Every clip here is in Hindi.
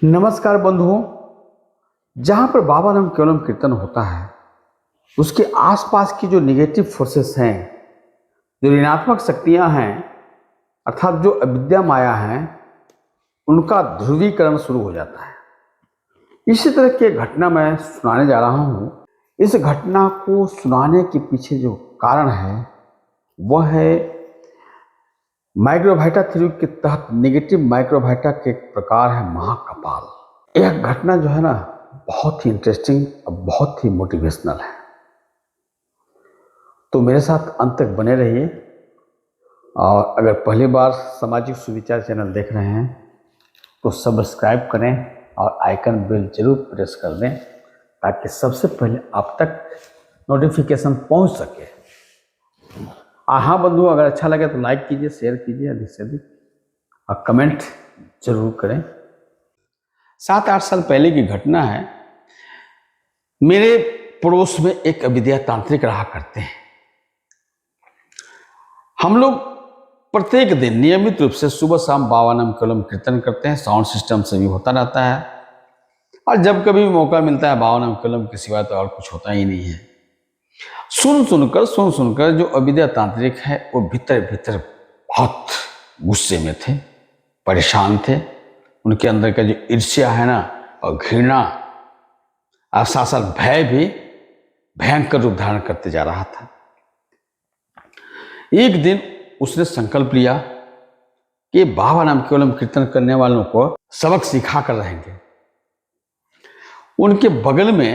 नमस्कार बंधुओं। जहाँ पर बाबा राम केवलम कीर्तन होता है उसके आसपास की जो निगेटिव फोर्सेस हैं, जो ऋणात्मक शक्तियाँ हैं, अर्थात जो अविद्या माया हैं, उनका ध्रुवीकरण शुरू हो जाता है। इसी तरह की एक घटना मैं सुनाने जा रहा हूँ। इस घटना को सुनाने के पीछे जो कारण है वह है माइक्रोबाइटा थ्योरी के तहत नेगेटिव माइक्रोबाइटा के एक प्रकार है महाकपाल। यह घटना जो है ना, बहुत ही इंटरेस्टिंग और बहुत ही मोटिवेशनल है। तो मेरे साथ अंत तक बने रहिए। और अगर पहली बार सामाजिक सुविचार चैनल देख रहे हैं तो सब्सक्राइब करें और आइकन बेल जरूर प्रेस कर दें ताकि सबसे पहले आप तक नोटिफिकेशन पहुंच सके। हाँ बंधुओं, अगर अच्छा लगे तो लाइक कीजिए, शेयर कीजिए अधिक से अधिक और कमेंट जरूर करें। 7-8 साल पहले की घटना है। मेरे पड़ोस में एक अविद्या तांत्रिक रहा करते हैं। हम लोग प्रत्येक दिन नियमित रूप से सुबह शाम बाबा नाम केवलम कीर्तन करते हैं। साउंड सिस्टम से भी होता रहता है और जब कभी भी मौका मिलता है बाबा नाम केवलम के सिवा तो और कुछ होता ही नहीं है। सुन सुनकर जो अविद्या तांत्रिक है वो भीतर भीतर बहुत गुस्से में थे, परेशान थे। उनके अंदर का जो ईर्ष्या है ना और घृणा और साथ साथ भय भी भयंकर रूप धारण करते जा रहा था। एक दिन उसने संकल्प लिया कि बाबा नाम केवलम कीर्तन करने वालों को सबक सिखा कर रहेंगे। उनके बगल में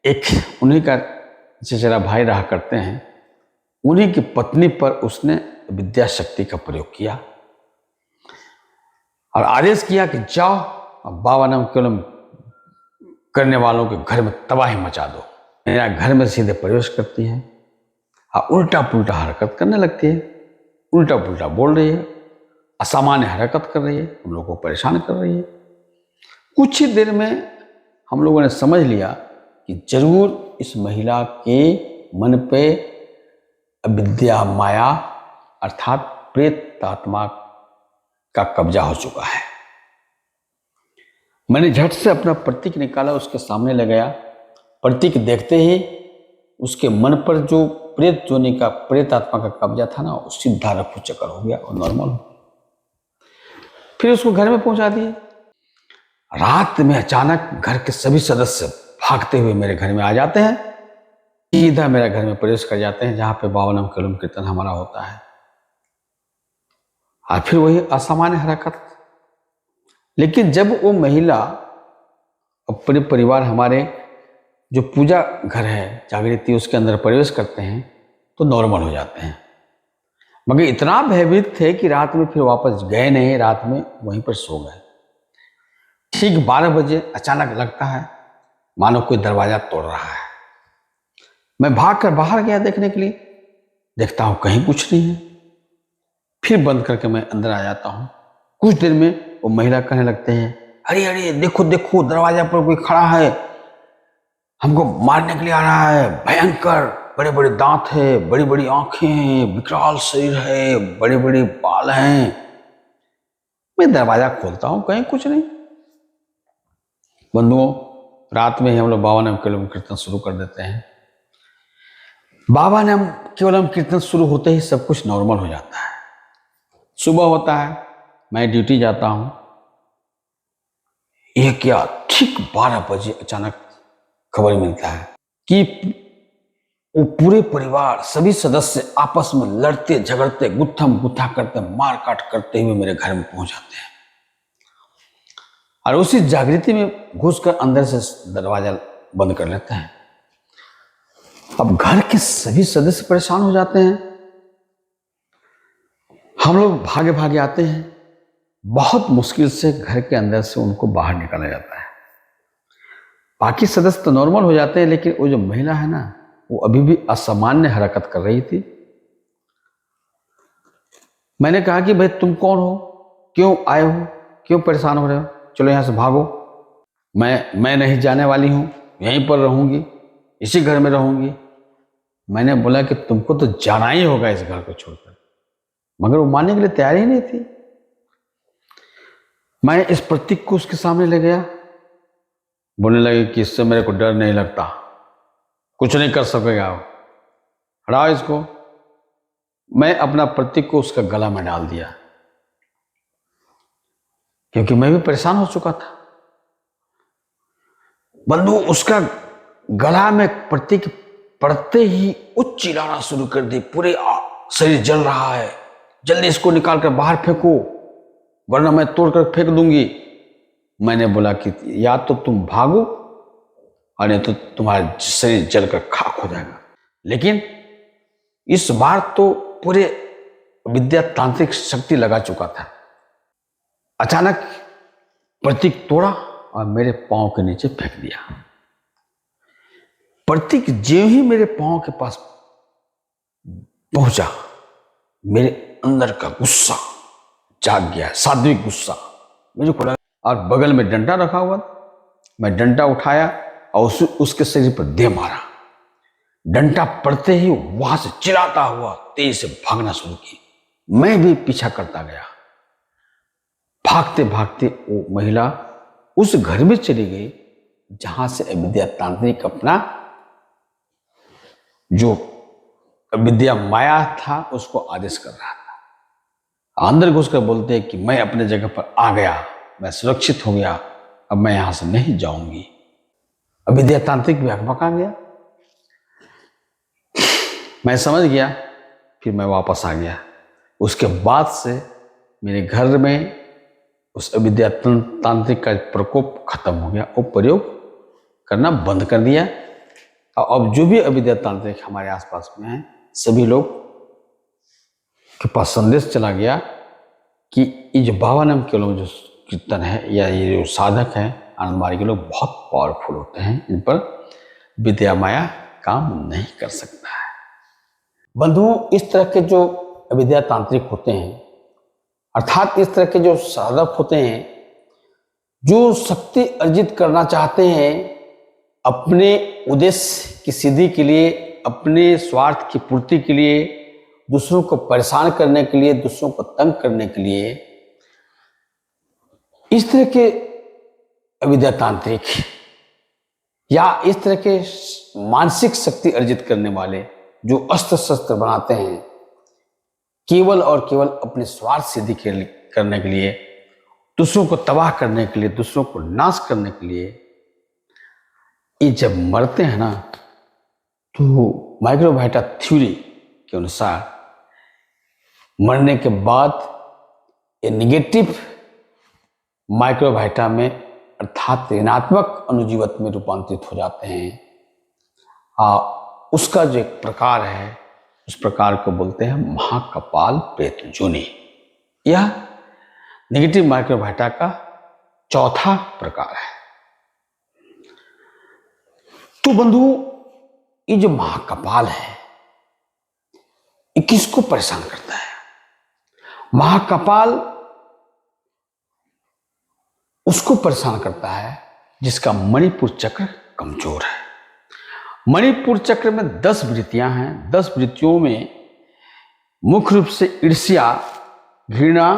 एक उन्हीं का चचेरा भाई रहा करते हैं। उन्हीं की पत्नी पर उसने विद्या शक्ति का प्रयोग किया और आदेश किया कि जाओ बाबा नाम केवलम करने वालों के घर में तबाही मचा दो। मेरा घर में सीधे प्रवेश करती है और उल्टा पुल्टा हरकत करने लगती है, उल्टा पुल्टा बोल रही है, असामान्य हरकत कर रही है, हम लोगों को परेशान कर रही है। कुछ ही देर में हम लोगों ने समझ लिया कि जरूर इस महिला के मन पे अविद्या माया अर्थात प्रेत आत्मा का कब्जा हो चुका है। मैंने झट से अपना प्रतीक निकाला, उसके सामने ले गया। प्रतीक देखते ही उसके मन पर जो प्रेत जोनी का प्रेत आत्मा का कब्जा था ना, वो सीधा रफू चक्कर हो गया और नॉर्मल हो। फिर उसको घर में पहुंचा दिए। रात में अचानक घर के सभी सदस्य भागते हुए मेरे घर में आ जाते हैं, सीधा मेरे घर में प्रवेश कर जाते हैं जहां पे बाबा नाम केवलम कीर्तन हमारा होता है। और फिर वही असामान्य हरकत। लेकिन जब वो महिला अपने परिवार हमारे जो पूजा घर है जागृति उसके अंदर प्रवेश करते हैं तो नॉर्मल हो जाते हैं। मगर इतना भयभीत थे कि रात में फिर वापस गए नहीं, रात में वहीं पर सो गए। ठीक 12 बजे अचानक लगता है मानो कोई दरवाजा तोड़ रहा है। मैं भागकर बाहर गया देखने के लिए, देखता हूं कहीं कुछ नहीं है। फिर बंद करके मैं अंदर आ जाता हूं। कुछ देर में वो महिला कहने लगते हैं, अरे अरे देखो देखो दरवाजा पर कोई खड़ा है, हमको मारने के लिए आ रहा है, भयंकर, बड़े बड़े दांत है, बड़ी बड़ी आंखें हैं, विकराल शरीर है, बड़े बड़े बाल हैं। मैं दरवाजा खोलता हूं, कहीं कुछ नहीं। बंधुओं, रात में ही हम लोग बाबा नाम केवलम कीर्तन शुरू कर देते हैं। बाबा नाम केवलम कीर्तन शुरू होते ही सब कुछ नॉर्मल हो जाता है। सुबह होता है, मैं ड्यूटी जाता हूं। यह क्या, ठीक 12 बजे अचानक खबर मिलता है कि वो पूरे परिवार सभी सदस्य आपस में लड़ते झगड़ते गुत्थम गुत्था करते मार काट करते हुए मेरे घर में पहुंच जाते हैं और उसी जागृति में घुसकर अंदर से दरवाजा बंद कर लेते हैं। अब घर के सभी सदस्य परेशान हो जाते हैं। हम लोग भागे भागे आते हैं। बहुत मुश्किल से घर के अंदर से उनको बाहर निकाला जाता है। बाकी सदस्य तो नॉर्मल हो जाते हैं, लेकिन वो जो महिला है ना, वो अभी भी असामान्य हरकत कर रही थी। मैंने कहा कि भाई तुम कौन हो, क्यों आए हो, क्यों परेशान हो रहे हो, चलो यहाँ से भागो। मैं नहीं जाने वाली हूँ, यहीं पर रहूंगी, इसी घर में रहूंगी। मैंने बोला कि तुमको तो जाना ही होगा इस घर को छोड़कर, मगर वो मानने के लिए तैयार ही नहीं थी। मैं इस प्रतीक को उसके सामने ले गया, बोलने लगे कि इससे मेरे को डर नहीं लगता, कुछ नहीं कर सकेगा, हटाओ इसको। मैं अपना प्रतीक को उसका गला में डाल दिया, क्योंकि मैं भी परेशान हो चुका था। बंधु उसका गला में प्रतीक पड़ते ही वो चिल्लाना शुरू कर दी, पूरे शरीर जल रहा है, जल्दी इसको निकाल कर बाहर फेंको वरना मैं तोड़कर फेंक दूंगी। मैंने बोला कि या तो तुम भागो और नहीं तो तुम्हारा शरीर जलकर खाक हो जाएगा। लेकिन इस बार तो पूरे विद्या तांत्रिक शक्ति लगा चुका था। अचानक प्रतीक तोड़ा और मेरे पांव के नीचे फेंक दिया। प्रतीक ज्यों ही मेरे पांव के पास पहुंचा, मेरे अंदर का गुस्सा जाग गया, सात्विक गुस्सा मुझे को लगा। और बगल में डंडा रखा हुआ, मैं डंडा उठाया और उसके शरीर पर दे मारा। डंडा पड़ते ही वहां से चिल्लाता हुआ तेज से भागना शुरू किया। मैं भी पीछा करता गया। भागते भागते वो महिला उस घर में चली गई जहां से विद्या तांत्रिक अपना जो विद्या माया था उसको आदेश कर रहा था। अंदर घुसकर बोलते हैं कि मैं अपने जगह पर आ गया, मैं सुरक्षित हो गया, अब मैं यहां से नहीं जाऊंगी। अब विद्या तांत्रिक भी हकबका गया। मैं समझ गया, फिर मैं वापस आ गया। उसके बाद से मेरे घर में उस अविद्या तांत्रिक का प्रकोप खत्म हो गया। वो प्रयोग करना बंद कर दिया। और अब जो भी अविद्या तांत्रिक हमारे आसपास में हैं, सभी लोग के पास संदेश चला गया कि ये जो बाबा नाम के लोग जो कीर्तन है या ये जो साधक हैं आनंदमार्गी के लोग बहुत पावरफुल होते हैं, इन पर विद्या माया काम नहीं कर सकता है। बंधुओं, इस तरह के जो अविद्या तांत्रिक होते हैं, अर्थात इस तरह के जो साधक होते हैं जो शक्ति अर्जित करना चाहते हैं अपने उद्देश्य की सिद्धि के लिए, अपने स्वार्थ की पूर्ति के लिए, दूसरों को परेशान करने के लिए, दूसरों को तंग करने के लिए, इस तरह के अविद्या तांत्रिक या इस तरह के मानसिक शक्ति अर्जित करने वाले जो अस्त्र शस्त्र बनाते हैं केवल और केवल अपने स्वार्थ सिद्धि करने के लिए, दूसरों को तबाह करने के लिए, दूसरों को नाश करने के लिए, ये जब मरते हैं ना तो माइक्रोबायोटा थ्योरी के अनुसार मरने के बाद ये निगेटिव माइक्रोबायोटा में अर्थात ऋणात्मक अनुजीवत में रूपांतरित हो जाते हैं। उसका जो एक प्रकार है उस प्रकार को बोलते हैं महाकपाल प्रेत योनि। यह नेगेटिव माइक्रोबायोटा का चौथा प्रकार है। तो बंधु, ये जो महाकपाल है ये किसको परेशान करता है? महाकपाल उसको परेशान करता है जिसका मणिपुर चक्र कमजोर है। मणिपुर चक्र में 10 वृत्तियां हैं। 10 वृत्तियों में मुख्य रूप से ईर्ष्या, घृणा,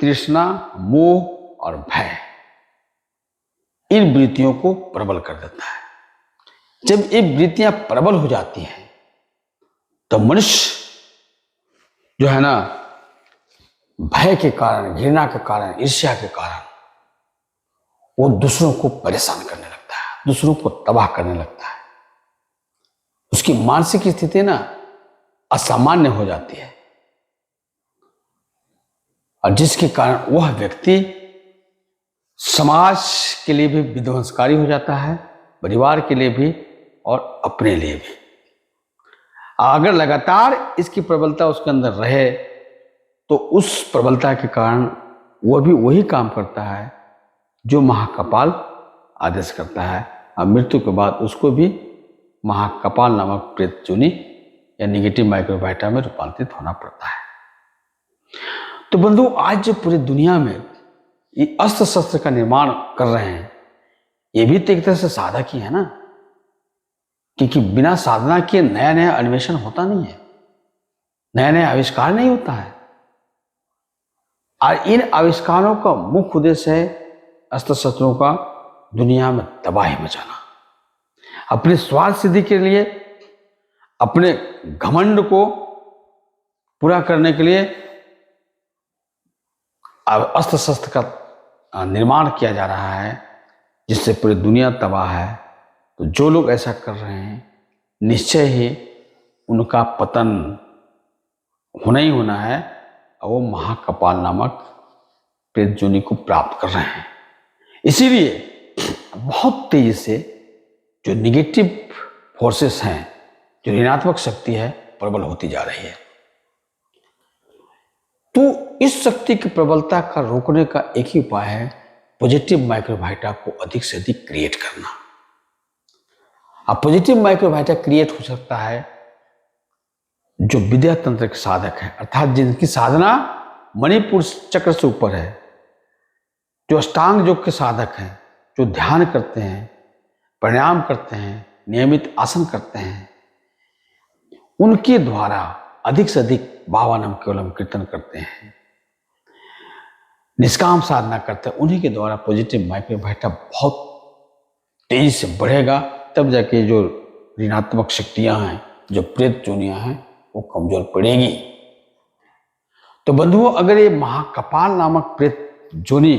तृष्णा, मोह और भय इन वृत्तियों को प्रबल कर देता है। जब ये वृत्तियां प्रबल हो जाती हैं तो मनुष्य जो है ना भय के कारण, घृणा के कारण, ईर्ष्या के कारण वो दूसरों को परेशान करने लगता है, दूसरों को तबाह करने लगता है। उसकी मानसिक स्थिति ना असामान्य हो जाती है और जिसके कारण वह व्यक्ति समाज के लिए भी विध्वंसकारी हो जाता है, परिवार के लिए भी और अपने लिए भी। अगर लगातार इसकी प्रबलता उसके अंदर रहे तो उस प्रबलता के कारण वह भी वही काम करता है जो महाकपाल आदेश करता है और मृत्यु के बाद उसको भी महाकपाल नामक प्रेत योनि या निगेटिव माइक्रोबायोटा में रूपांतरित होना पड़ता है। तो बंधु, आज जो पूरी दुनिया में ये अस्त्र शस्त्र का निर्माण कर रहे हैं ये भी तो एक तरह से साधक ही है ना, क्योंकि बिना साधना के नया नया अन्वेषण होता नहीं है, नया नया आविष्कार नहीं होता है। और इन आविष्कारों का मुख्य उद्देश्य है अस्त्र शस्त्रों का दुनिया में तबाही मचाना, अपनी स्वार्थ सिद्धि के लिए, अपने घमंड को पूरा करने के लिए अस्त्र शस्त्र का निर्माण किया जा रहा है, जिससे पूरी दुनिया तबाह है। तो जो लोग ऐसा कर रहे हैं निश्चय ही उनका पतन होना ही होना है, और वो महाकपाल नामक प्रेत योनि को प्राप्त कर रहे हैं। इसीलिए बहुत तेजी से जो निगेटिव फोर्सेस हैं, जो ऋणात्मक शक्ति है, प्रबल होती जा रही है। तो इस शक्ति की प्रबलता का रोकने का एक ही उपाय है पॉजिटिव माइक्रोबायोटा को अधिक से अधिक क्रिएट करना। अब पॉजिटिव माइक्रोबायोटा क्रिएट हो सकता है जो विद्या तंत्र के साधक है, अर्थात जिनकी साधना मणिपुर चक्र से ऊपर है, जो अष्टांग योग के साधक हैं, जो ध्यान करते हैं, प्राणायाम करते हैं, नियमित आसन करते हैं, उनके द्वारा अधिक से अधिक भावानम केवलम कीर्तन करते हैं, निष्काम साधना करते हैं, उन्हीं के द्वारा पॉजिटिव माइक्रोबायोटा बहुत तेजी से बढ़ेगा। तब जाके जो ऋणात्मक शक्तियां हैं, जो प्रेत योनियां हैं, वो कमजोर पड़ेगी। तो बंधुओं, अगर ये महाकपाल नामक प्रेत योनि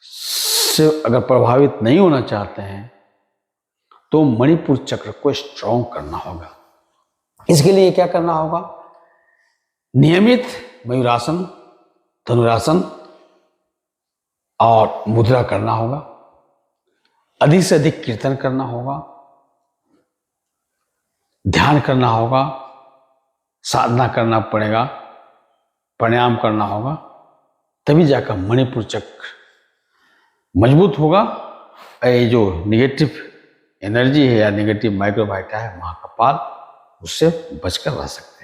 से अगर प्रभावित नहीं होना चाहते हैं तो मणिपुर चक्र को स्ट्रॉन्ग करना होगा। इसके लिए क्या करना होगा? नियमित मयूरासन, धनुरासन और मुद्रा करना होगा, अधिक से अधिक कीर्तन करना होगा, ध्यान करना होगा, साधना करना पड़ेगा, प्राणायाम करना होगा, तभी जाकर मणिपुर चक्र मजबूत होगा। ये जो निगेटिव एनर्जी है या निगेटिव माइक्रोबायोटा है महाकपाल, उससे बचकर रह सकते हैं।